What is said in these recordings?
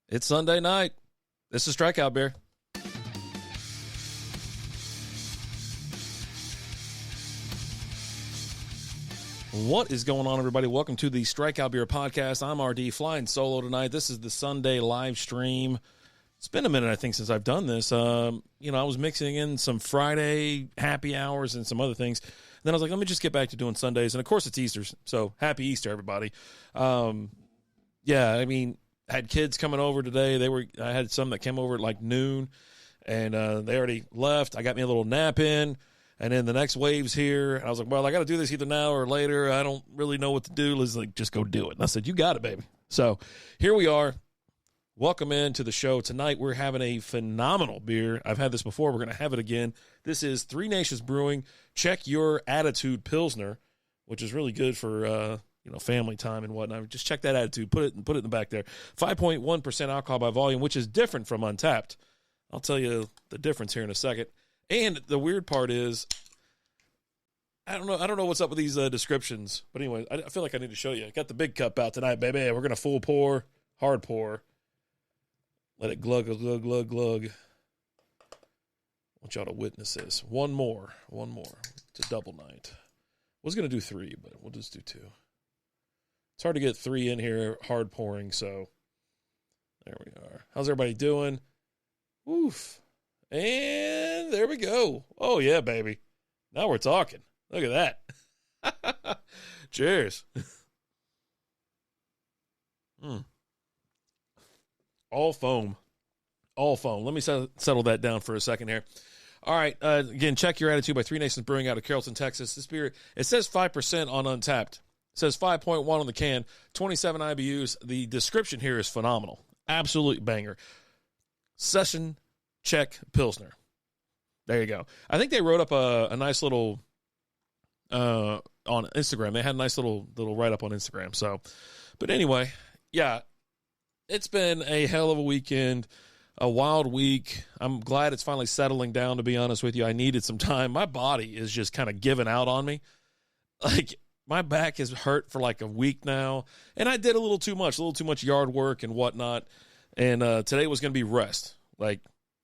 It's Sunday night. This is Strikeout Beer. What is going on, everybody? Welcome to the Strikeout Beer podcast. I'm RD, flying solo tonight. This is the Sunday live stream. It's been a minute, I think, since I've done this. I was mixing in some Friday happy hours and some other things. Then I was like, let me just get back to doing Sundays. And, of course, it's Easter, so happy Easter, everybody. Had kids coming over today. I had some that came over at like noon, and they already left. I got me a little nap in, and then the next wave's here. And I was like, well, I got to do this either now or later. I don't really know what to do. Let's just go do it. And I said, you got it, baby. So here we are. Welcome into the show. Tonight we're having a phenomenal beer. I've had this before. We're going to have it again. This is Nations Brewing Czech Your Attitude Pilsner, which is really good for family time and whatnot. Just check that attitude. Put it in the back there. 5.1% alcohol by volume, which is different from Untapped. I'll tell you the difference here in a second. And the weird part is, I don't know what's up with these descriptions. But anyway, I feel like I need to show you. I got the big cup out tonight, baby. We're going to full pour, hard pour. Let it glug, glug, glug, glug. I want y'all to witness this. One more. It's a double night. I was going to do 3, but we'll just do 2. It's hard to get 3 in here, hard pouring, so there we are. How's everybody doing? Oof. And there we go. Oh, yeah, baby. Now we're talking. Look at that. Cheers. All foam. Let me settle that down for a second here. All right. Again, Czech Your Attitude by Nations Brewing out of Carrollton, Texas. This beer, it says 5% on Untapped. It says 5.1 on the can, 27 IBUs. The description here is phenomenal. Absolute banger. Session Czech Pilsner. There you go. I think they wrote up a nice little on Instagram. They had a nice little write-up on Instagram. So, but anyway, yeah, it's been a hell of a weekend, a wild week. I'm glad it's finally settling down, to be honest with you. I needed some time. My body is just kind of giving out on me. Like, my back has hurt for like a week now, and I did a little too much yard work and whatnot. And today was going to be rest. Like,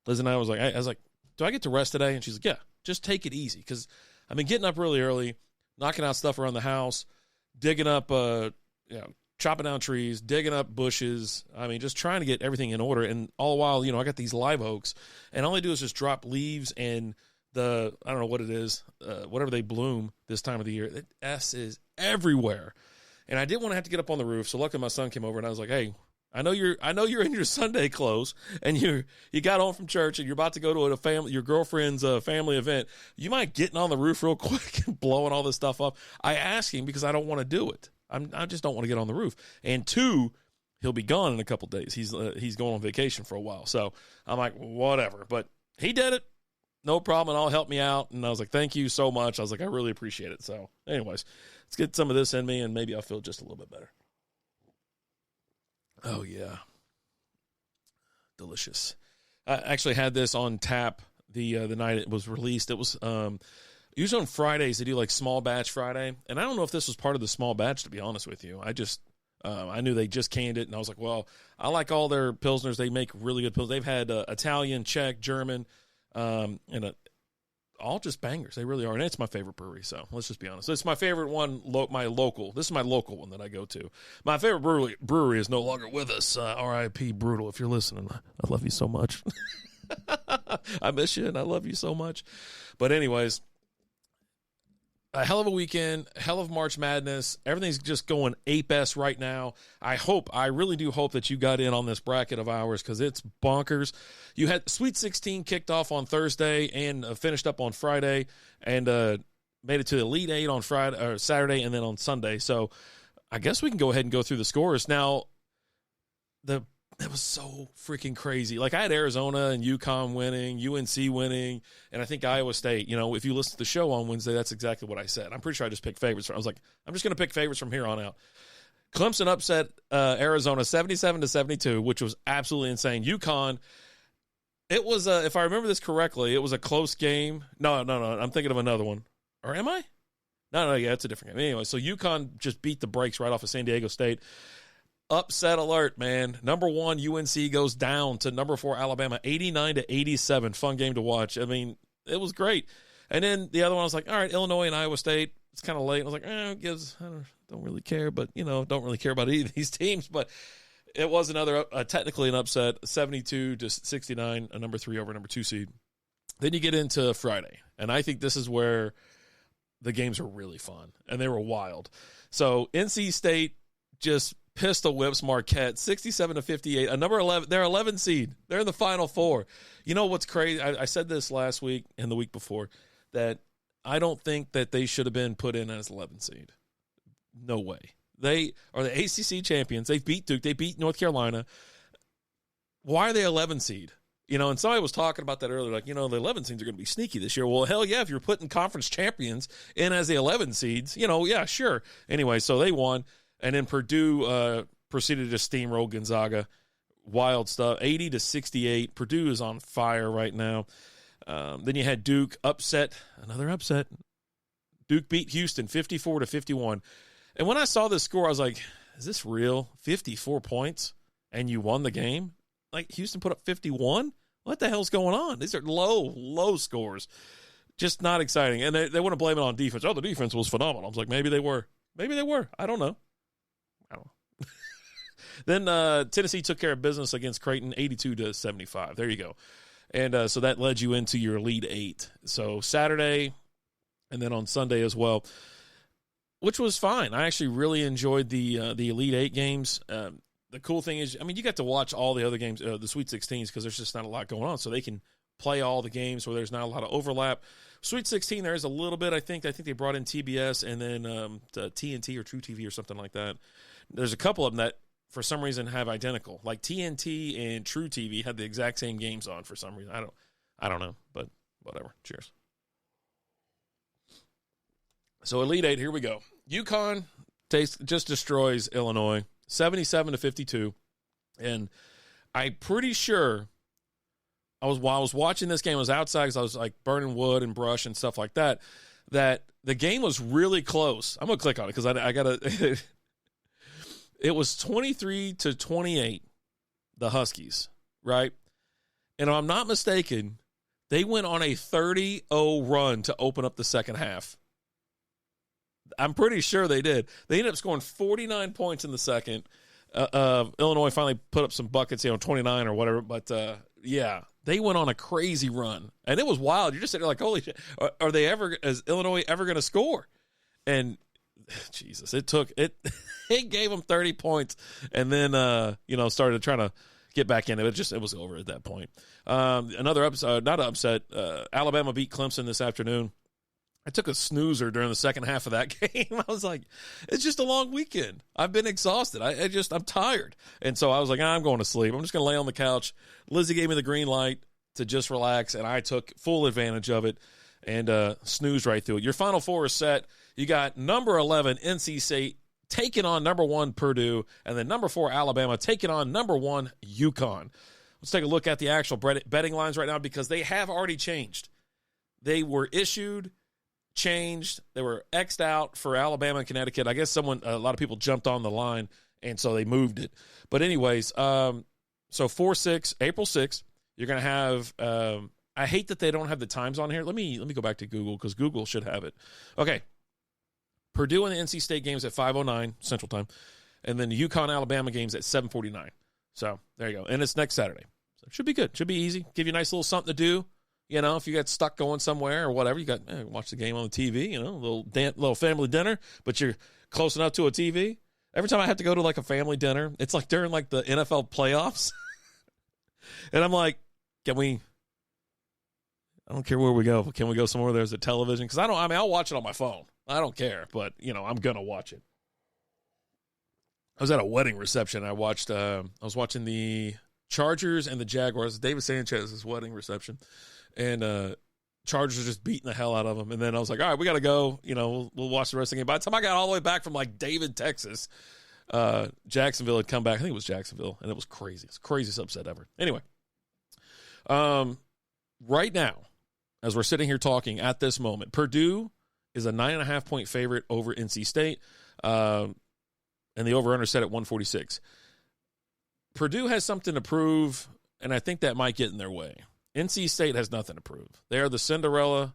Liz and I was like, do I get to rest today? And she's like, yeah, just take it easy, because I've been getting up really early, knocking out stuff around the house, digging up, chopping down trees, digging up bushes. I mean, just trying to get everything in order. And all the while, I got these live oaks, and all I do is just drop leaves and I don't know what it is, whatever they bloom this time of the year. The S is everywhere. And I didn't want to have to get up on the roof. So luckily my son came over, and I was like, hey, I know you're in your Sunday clothes, and you got home from church, and you're about to go to your girlfriend's family event. You mind getting on the roof real quick and blowing all this stuff up? I asked him because I don't want to do it. I just don't want to get on the roof. And 2, he'll be gone in a couple days. He's going on vacation for a while. So I'm like, whatever. But he did it. No problem, and all help me out. And I was like, thank you so much. I was like, I really appreciate it. So anyways, let's get some of this in me, and maybe I'll feel just a little bit better. Oh, yeah. Delicious. I actually had this on tap the night it was released. It was usually on Fridays they do like small batch Friday, and I don't know if this was part of the small batch, to be honest with you. I knew they just canned it, and I was like, well, I like all their Pilsners. They make really good Pilsners. They've had Italian, Czech, German, all just bangers. They really are, and it's my favorite brewery, so let's just be honest. It's my favorite one, my local. This is my local one that I go to. My favorite brewery is no longer with us. R.I.P. Brutal, if you're listening. I love you so much. I miss you, and I love you so much. But anyways, a hell of a weekend, hell of March Madness. Everything's just going ape-s right now. I really do hope that you got in on this bracket of ours, because it's bonkers. You had Sweet 16 kicked off on Thursday and finished up on Friday, and made it to the Elite 8 on Saturday, and then on Sunday. So I guess we can go ahead and go through the scores. Now, it was so freaking crazy. Like, I had Arizona and UConn winning, UNC winning, and I think Iowa State. If you listen to the show on Wednesday, that's exactly what I said. I'm pretty sure I just picked favorites. I was like, I'm just going to pick favorites from here on out. Clemson upset Arizona 77-72, which was absolutely insane. UConn, it was, if I remember this correctly, it was a close game. No, I'm thinking of another one. Or am I? No, yeah, it's a different game. Anyway, so UConn just beat the brakes right off of San Diego State. upset alert, man. Number 1 UNC goes down to number 4 Alabama, 89-87. Fun game to watch. I mean, it was great. And then the other one, I was like, all right, Illinois and Iowa State. It's kind of late. I was like, I don't really care, but, don't really care about either of these teams. But it was another, technically an upset, 72-69, a number 3 over number 2 seed. Then you get into Friday, and I think this is where the games are really fun, and they were wild. So NC State just pistol whips Marquette, 67-58, a number 11. They're 11 seed. They're in the Final Four. You know what's crazy? I said this last week and the week before, that I don't think that they should have been put in as 11 seed. No way. They are the ACC champions. They beat Duke. They beat North Carolina. Why are they 11 seed? And somebody was talking about that earlier, like, the 11 seeds are going to be sneaky this year. Well, hell yeah, if you're putting conference champions in as the 11 seeds, yeah, sure. Anyway, so they won, and then Purdue proceeded to steamroll Gonzaga. Wild stuff, 80-68. Purdue is on fire right now. Then you had Duke another upset. Duke beat Houston 54-51. And when I saw this score, I was like, is this real? 54 points, and you won the game? Like, Houston put up 51? What the hell's going on? These are low scores. Just not exciting. And they want to blame it on defense. Oh, the defense was phenomenal. I was like, maybe they were. I don't know. Then Tennessee took care of business against Creighton, 82-75. There you go. And so that led you into your Elite Eight. So Saturday and then on Sunday as well, which was fine. I actually really enjoyed the Elite Eight games. The cool thing is, you got to watch all the other games, the Sweet 16s, because there's just not a lot going on. So they can play all the games where there's not a lot of overlap. Sweet 16, there is a little bit, I think. I think they brought in TBS and then the TNT or True TV or something like that. There's a couple of them that, for some reason, have identical. Like TNT and True TV had the exact same games on for some reason. I don't know, but whatever. Cheers. So Elite Eight, here we go. UConn just destroys Illinois, 77-52. And I'm pretty sure while I was watching this game, I was outside because I was like burning wood and brush and stuff like that, that the game was really close. I'm going to click on it because I got to – it was 23-28, the Huskies, right? And if I'm not mistaken, they went on a 30-0 run to open up the second half. I'm pretty sure they did. They ended up scoring 49 points in the second. Illinois finally put up some buckets, 29 or whatever. But, yeah, they went on a crazy run. And it was wild. You're just sitting there like, holy shit, is Illinois ever going to score? And Jesus, it gave them 30 points and then, started trying to get back in. It was over at that point. Another upset, not an upset. Alabama beat Clemson this afternoon. I took a snoozer during the second half of that game. I was like, it's just a long weekend. I've been exhausted. I'm tired. And so I was like, I'm going to sleep. I'm just going to lay on the couch. Lizzie gave me the green light to just relax, and I took full advantage of it and snoozed right through it. Your Final Four is set. You got number 11, NC State, taking on number 1, Purdue, and then number 4, Alabama, taking on number 1, UConn. Let's take a look at the actual betting lines right now because they have already changed. They were issued, changed. They were X'd out for Alabama and Connecticut. I guess a lot of people jumped on the line, and so they moved it. But anyways, so April 6th, you're going to have I hate that they don't have the times on here. Let me go back to Google because Google should have it. Okay. Purdue and the NC State games at 5:09 Central Time, and then the UConn-Alabama games at 7:49. So there you go. And it's next Saturday. So it should be good. Should be easy. Give you a nice little something to do. If you got stuck going somewhere or whatever, you got watch the game on the TV, a little family dinner, but you're close enough to a TV. Every time I have to go to like a family dinner, it's like during like the NFL playoffs. And I'm like, I don't care where we go. Can we go somewhere there's a television? Because I'll watch it on my phone. I don't care, but, I'm going to watch it. I was at a wedding reception. I was watching the Chargers and the Jaguars, David Sanchez's wedding reception. And Chargers are just beating the hell out of them. And then I was like, all right, we got to go. We'll watch the rest of the game. By the time I got all the way back from like David, Texas, Jacksonville had come back. I think it was Jacksonville, and it was crazy. It's the craziest upset ever. Anyway, right now, as we're sitting here talking at this moment, Purdue is a 9.5-point favorite over NC State, and the over-under set at 146. Purdue has something to prove, and I think that might get in their way. NC State has nothing to prove. They are the Cinderella.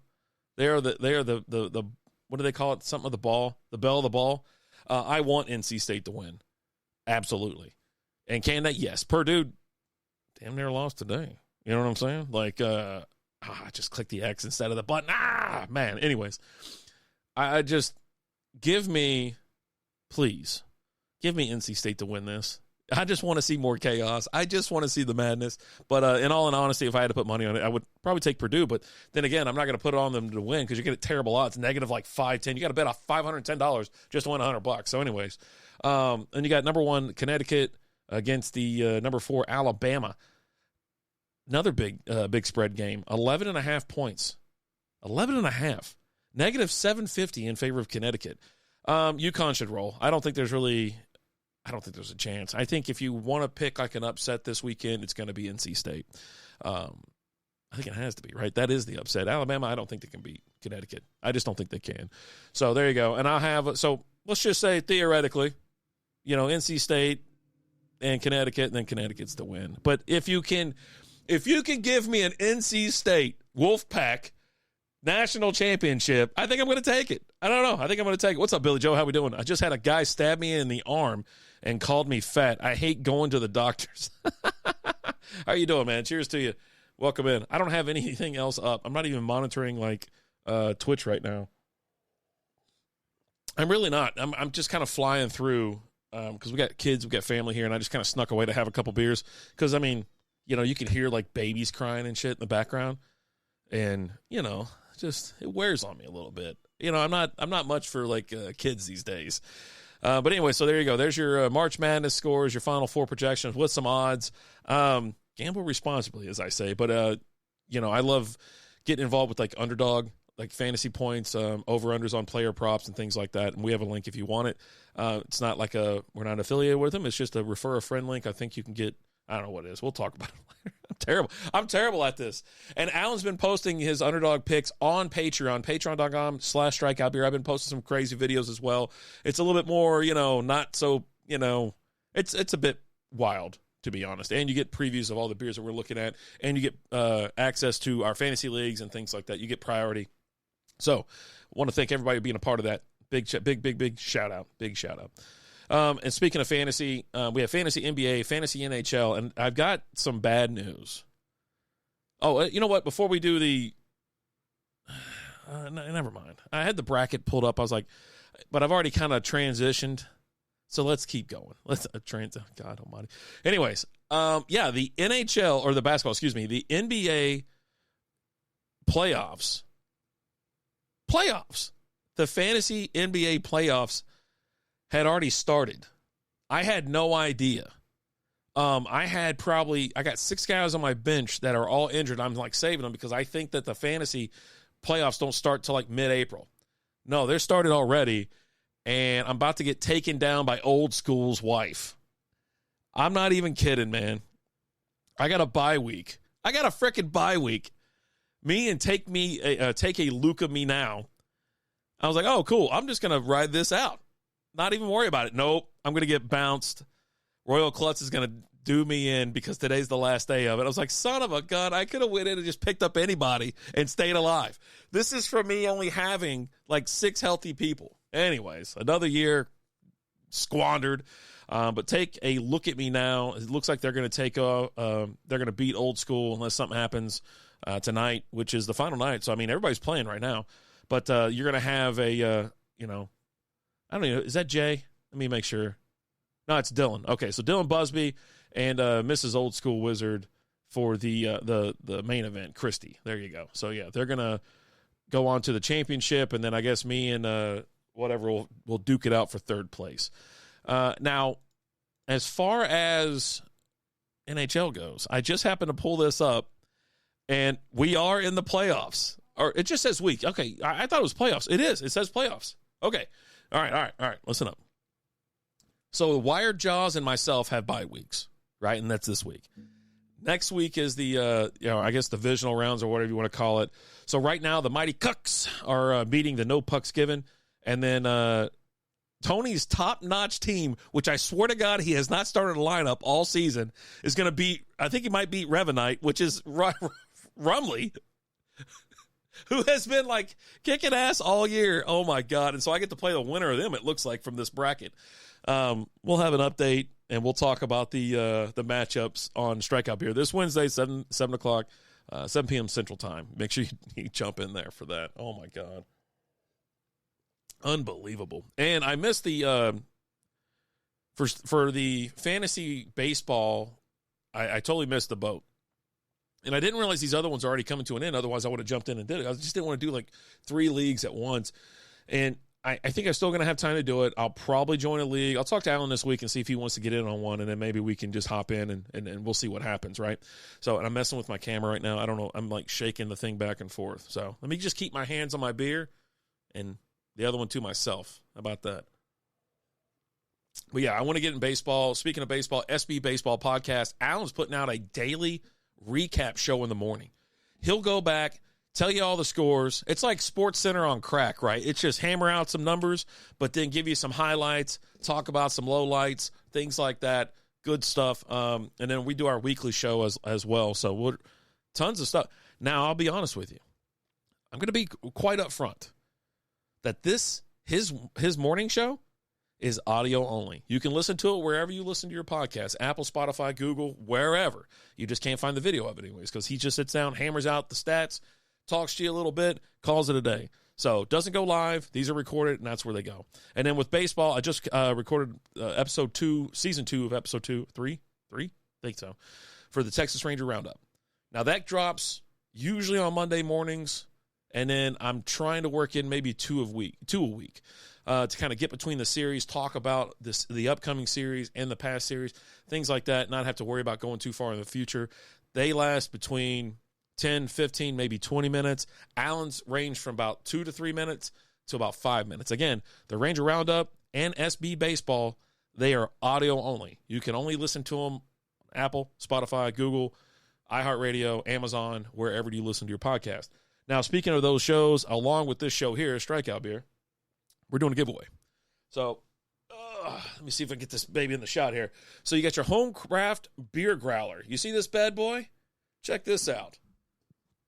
They are the what do they call it? Something of the ball, the bell of the ball. I want NC State to win. Absolutely. And can they? Yes. Purdue damn near lost today. You know what I'm saying? Like, I just clicked the X instead of the button. Man. Anyways, I just please give me NC State to win this. I just want to see more chaos. I just want to see the madness. But in all honesty, if I had to put money on it, I would probably take Purdue. But then again, I'm not going to put it on them to win because you get terrible odds, negative like 5-10. You got to bet off $510 just to win $100. So, anyways, and you got number 1 Connecticut against the number 4 Alabama. Another big spread game. 11.5 points. 11.5. Negative 750 in favor of Connecticut. UConn should roll. I don't think there's a chance. I think if you want to pick like an upset this weekend, it's going to be NC State. I think it has to be, right? That is the upset. Alabama, I don't think they can beat Connecticut. I just don't think they can. So there you go. And so let's just say theoretically, NC State and Connecticut, and then Connecticut's the win. But if you can give me an NC State Wolfpack national championship, I think I'm going to take it. I don't know. I think I'm going to take it. What's up, Billy Joe? How we doing? I just had a guy stab me in the arm and called me fat. I hate going to the doctors. How you doing, man? Cheers to you. Welcome in. I don't have anything else up. I'm not even monitoring like Twitch right now. I'm really not. I'm just kind of flying through because we got kids, we got family here, and I just kind of snuck away to have a couple beers because, I mean, you can hear like babies crying and shit in the background, and just it wears on me a little bit. I'm not much for like kids these days. But anyway, so there you go. There's your March Madness scores, your Final Four projections with some odds. Gamble responsibly, as I say. But I love getting involved with like underdog, like fantasy points, over-unders on player props and things like that. And we have a link if you want it. It's not like we're not affiliated with them. It's just a refer a friend link. I think you can get. I don't know what it is. We'll talk about it later. I'm terrible at this. And Alan's been posting his underdog picks on Patreon, patreon.com/strikeout beer. I've been posting some crazy videos as well. It's a little bit more, not so, it's a bit wild, to be honest. And you get previews of all the beers that we're looking at, and you get access to our fantasy leagues and things like that. You get priority. So I want to thank everybody for being a part of that. Big shout out. Big shout out. And speaking of fantasy, we have fantasy NBA, fantasy NHL, and I've got some bad news. Oh, you know what? Before we do the, never mind. I had the bracket pulled up. I was like, but I've already kind of transitioned, so let's keep going. God Almighty. Anyways, the NHL or the basketball, the NBA playoffs, the fantasy NBA playoffs had already started. I had no idea. I got 6 guys on my bench that are all injured. I'm like saving them because I think that the fantasy playoffs don't start till like mid-April. No, they're started already, and I'm about to get taken down by old school's wife. I'm not even kidding, man. I got a bye week. I got a freaking bye week. Take a Luka me now. I was like, oh, cool. I'm just going to ride this out. Not even worry about it. Nope. I'm going to get bounced. Royal Klutz is going to do me in because today's the last day of it. I was like, son of a gun. I could have went in and just picked up anybody and stayed alive. This is from me only having like 6 healthy people. Anyways, another year squandered. But take a look at me now. It looks like they're going to they're going to beat old school unless something happens tonight, which is the final night. So, I mean, everybody's playing right now. But you're going to have I don't know. Is that Jay? Let me make sure. No, it's Dylan. Okay, so Dylan Busby and Mrs. Old School Wizard for the main event, Christy. There you go. So, yeah, they're going to go on to the championship, and then I guess me and whatever will duke it out for third place. Now, as far as NHL goes, I just happened to pull this up, and we are in the playoffs. Or it just says week. Okay, I thought it was playoffs. It is. It says playoffs. Okay. All right. Listen up. So Wired Jaws and myself have bye weeks, right? And that's this week. Next week is the, I guess divisional rounds or whatever you want to call it. So right now the Mighty Cucks are beating the No Pucks Given. And then Tony's top-notch team, which I swear to God he has not started a lineup all season, is going to beat, I think he might beat Revanite, which is Rumley, who has been like kicking ass all year. Oh, my God. And so I get to play the winner of them, it looks like, from this bracket. We'll have an update, and we'll talk about the matchups on Strikeout Beer this Wednesday, 7 o'clock, 7 p.m. Central Time. Make sure you jump in there for that. Oh, my God. Unbelievable. And I missed the for the fantasy baseball, I totally missed the boat. And I didn't realize these other ones are already coming to an end. Otherwise, I would have jumped in and did it. I just didn't want to do like 3 leagues at once. And I think I'm still going to have time to do it. I'll probably join a league. I'll talk to Alan this week and see if he wants to get in on one, and then maybe we can just hop in and we'll see what happens, right? So, and I'm messing with my camera right now. I don't know. I'm like shaking the thing back and forth. So let me just keep my hands on my beer and the other one to myself. How about that? But yeah, I want to get in baseball. Speaking of baseball, SB Baseball Podcast, Alan's putting out a daily recap show in the morning. He'll go back, tell you all the scores. It's like Sports Center on crack, right? It's just hammer out some numbers, but then give you some highlights, talk about some lowlights, things like that. Good stuff. And then we do our weekly show as well. So we're tons of stuff. Now, I'll be honest with you. I'm going to be quite upfront that his morning show is audio only. You can listen to it wherever you listen to your podcast, Apple, Spotify, Google, wherever. You just can't find the video of it anyways, because he just sits down, hammers out the stats, talks to you a little bit, calls it a day. So doesn't go live. These are recorded, and that's where they go. And then with baseball, I just recorded season 2 of episode 3, I think so, for the Texas Ranger Roundup. Now that drops usually on Monday mornings, and then I'm trying to work in maybe two a week, to kind of get between the series, talk about the upcoming series and the past series, things like that, not have to worry about going too far in the future. They last between 10, 15, maybe 20 minutes. Alan's range from about 2 to 3 minutes to about 5 minutes. Again, the Ranger Roundup and SB Baseball, they are audio only. You can only listen to them Apple, Spotify, Google, iHeartRadio, Amazon, wherever you listen to your podcast. Now, speaking of those shows, along with this show here, Strikeout Beer, we're doing a giveaway. So let me see if I can get this baby in the shot here. So you got your home craft beer growler. You see this bad boy? Check this out.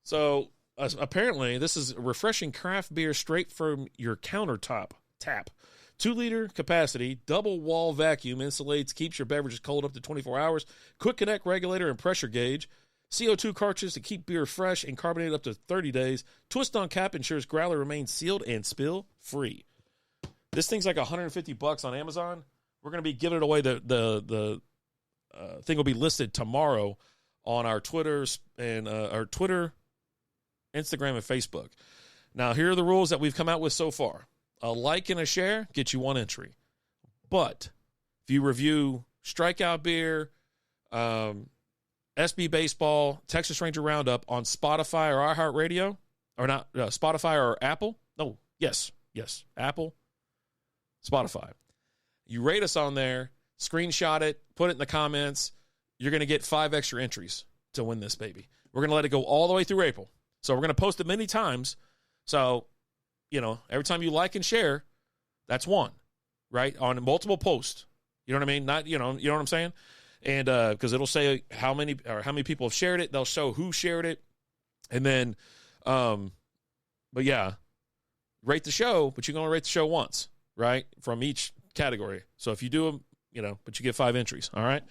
So apparently this is refreshing craft beer straight from your countertop tap. 2-liter capacity, double wall vacuum, insulates, keeps your beverages cold up to 24 hours. Quick connect regulator and pressure gauge. CO2 cartridge to keep beer fresh and carbonated up to 30 days. Twist on cap ensures growler remains sealed and spill free. This thing's like $150 on Amazon. We're going to be giving it away. The thing will be listed tomorrow on our Twitters and our Twitter, Instagram, and Facebook. Now, here are the rules that we've come out with so far. A like and a share gets you 1 entry. But if you review Strikeout Beer, SB Baseball, Texas Ranger Roundup on Spotify or iHeartRadio, or not Spotify or Apple. No, yes, Apple, Spotify. You rate us on there, screenshot it, put it in the comments. You're going to get 5 extra entries to win this baby. We're going to let it go all the way through April. So we're going to post it many times. So, every time you like and share, that's 1, right? On multiple posts. You know what I mean? Not, you know what I'm saying? And because it'll say how many people have shared it. They'll show who shared it. And then, but yeah, rate the show, but you can only rate the show once, right? From each category. So if you do them, but you get 5 entries. All right.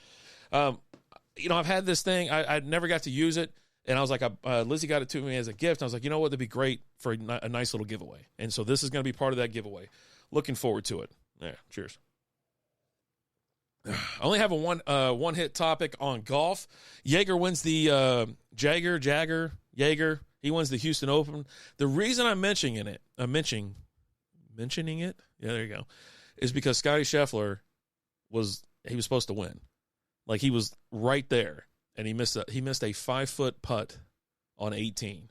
I've had this thing. I never got to use it. And I was like, Lizzie got it to me as a gift. I was like, you know what? That'd be great for a nice little giveaway. And so this is going to be part of that giveaway. Looking forward to it. Yeah. Cheers. I only have a one hit topic on golf. Jaeger wins the Jaeger. He wins the Houston Open. The reason I'm mentioning it, yeah, there you go, is because Scotty Scheffler was supposed to win. Like, he was right there, and he missed a 5-foot putt on 18.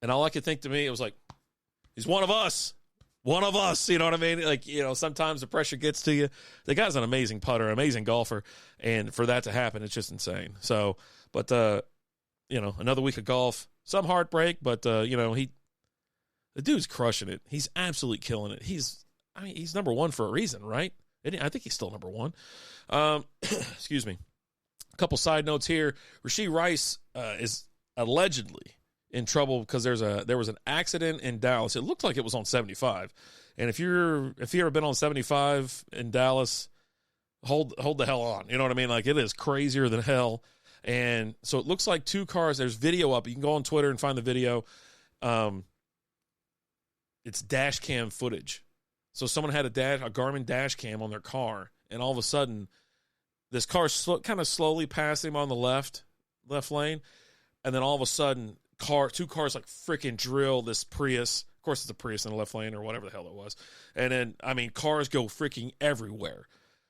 And all I could think to me, it was like, he's one of us. One of us, you know what I mean? Like, sometimes the pressure gets to you. The guy's an amazing putter, amazing golfer, and for that to happen, it's just insane. So, but, another week of golf, some heartbreak, but, the dude's crushing it. He's absolutely killing it. He's I mean, he's number one for a reason, right? I think he's still number one. Excuse me. A couple side notes here. Rashee Rice is allegedly in trouble because there was an accident in Dallas. It looked like it was on 75. And if you ever been on 75 in Dallas, hold the hell on. You know what I mean? Like, it is crazier than hell. And so it looks like two cars. There's video up. You can go on Twitter and find the video. It's dash cam footage. So someone had a Garmin dash cam on their car, and all of a sudden, this car kind of slowly passed him on the left lane, and then all of a sudden, two cars like freaking drill this Prius. Of course, it's a Prius in the left lane or whatever the hell it was. And then, I mean, cars go freaking everywhere.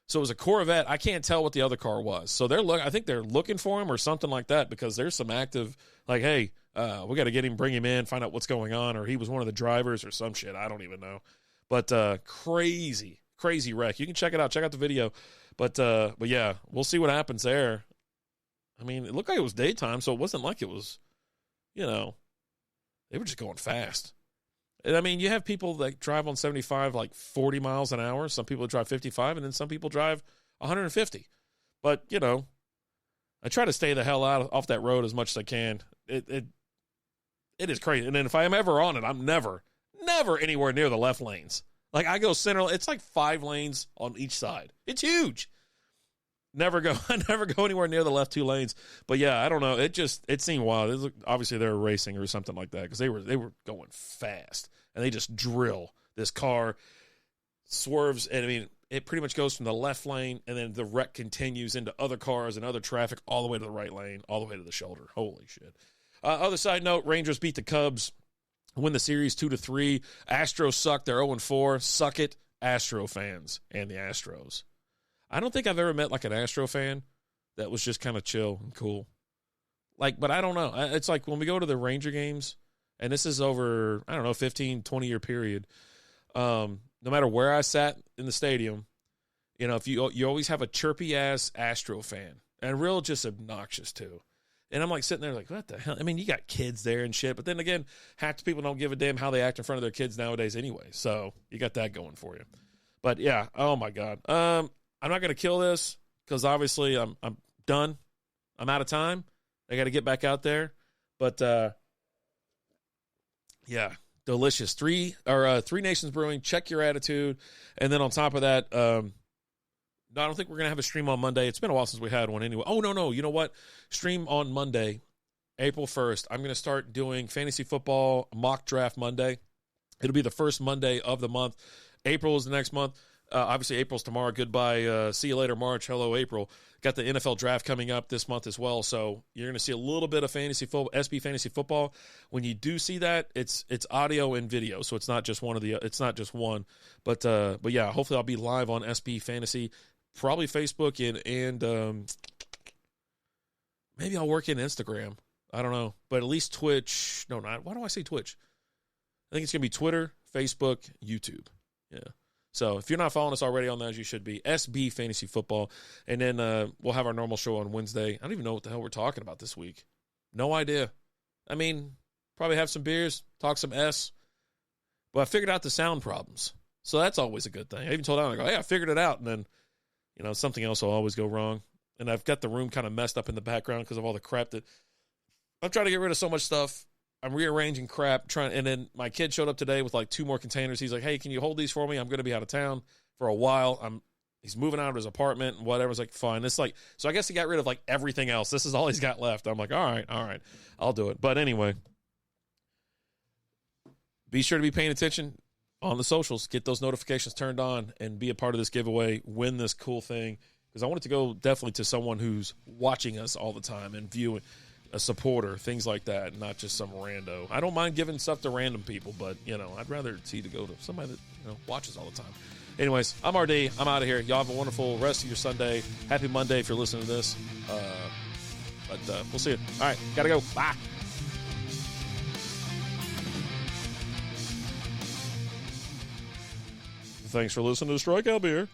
So it was a Corvette. I can't tell what the other car was. So I think they're looking for him or something like that, because there's some active, like, hey, we got to bring him in, find out what's going on, or he was one of the drivers or some shit. I don't even know. But crazy wreck. You can check it out. Check out the video. But yeah, we'll see what happens there. I mean, it looked like it was daytime, so it wasn't like it was, they were just going fast. And I mean, you have people that drive on 75 like 40 miles an hour. Some people drive 55, and then some people drive 150. But, I try to stay the hell off that road as much as I can. It is crazy. And then if I am ever on it, I'm never anywhere near the left lanes. Like, I go center. It's like 5 lanes on each side. It's huge. I never go anywhere near the left 2 lanes. But yeah, I don't know. It seemed wild. Obviously they were racing or something like that, because they were going fast, and they just drill this car, swerves, and I mean, it pretty much goes from the left lane, and then the wreck continues into other cars and other traffic all the way to the right lane, all the way to the shoulder. Holy shit. Other side note, Rangers beat the Cubs, win the series 2-3. Astros suck. They're 0-4. Suck it, Astro fans and the Astros. I don't think I've ever met like an Astro fan that was just kind of chill and cool. Like, but I don't know. It's like when we go to the Ranger games, and this is over, I don't know, 15, 20-year period. No matter where I sat in the stadium, if you always have a chirpy-ass Astro fan, and real just obnoxious too. And I'm like sitting there like, what the hell? I mean, you got kids there and shit, but then again, half the people don't give a damn how they act in front of their kids nowadays anyway. So you got that going for you. But yeah, oh my God. I'm not going to kill this because obviously I'm done. I'm out of time. I got to get back out there. But yeah, delicious. Three Nations Brewing. Check Your Attitude. And then on top of that, no, I don't think we're going to have a stream on Monday. It's been a while since we had one anyway. Oh, no. You know what? Stream on Monday, April 1st. I'm going to start doing fantasy football mock draft Monday. It'll be the first Monday of the month. April is the next month. Obviously, April's tomorrow. Goodbye. See you later, March. Hello, April. Got the NFL draft coming up this month as well. So you're going to see a little bit of fantasy football, SB fantasy football. When you do see that, it's audio and video, so it's not just one. But yeah, hopefully I'll be live on SB fantasy, probably Facebook and maybe I'll work in Instagram. I don't know, but at least Twitch. No, not. Why do I say Twitch? I think it's going to be Twitter, Facebook, YouTube. Yeah. So if you're not following us already on those, you should be. SB Fantasy Football. And then we'll have our normal show on Wednesday. I don't even know what the hell we're talking about this week. No idea. I mean, probably have some beers, talk some S. But I figured out the sound problems. So that's always a good thing. I even told Alan, I go, hey, I figured it out. And then, something else will always go wrong. And I've got the room kind of messed up in the background because of all the crap that I'm trying to get rid of so much stuff. I'm rearranging crap, and then my kid showed up today with like 2 more containers. He's like, hey, can you hold these for me? I'm going to be out of town for a while. He's moving out of his apartment and whatever. I was like, fine. It's like, so I guess he got rid of like everything else. This is all he's got left. I'm like, all right, I'll do it. But anyway, be sure to be paying attention on the socials. Get those notifications turned on and be a part of this giveaway. Win this cool thing, because I want it to go definitely to someone who's watching us all the time and viewing. A supporter, things like that, not just some rando. I don't mind giving stuff to random people, but, I'd rather see to go to somebody that, watches all the time. Anyways, I'm RD. I'm out of here. Y'all have a wonderful rest of your Sunday. Happy Monday if you're listening to this. But we'll see you. All right, gotta go. Bye. Thanks for listening to Strikeout Beer.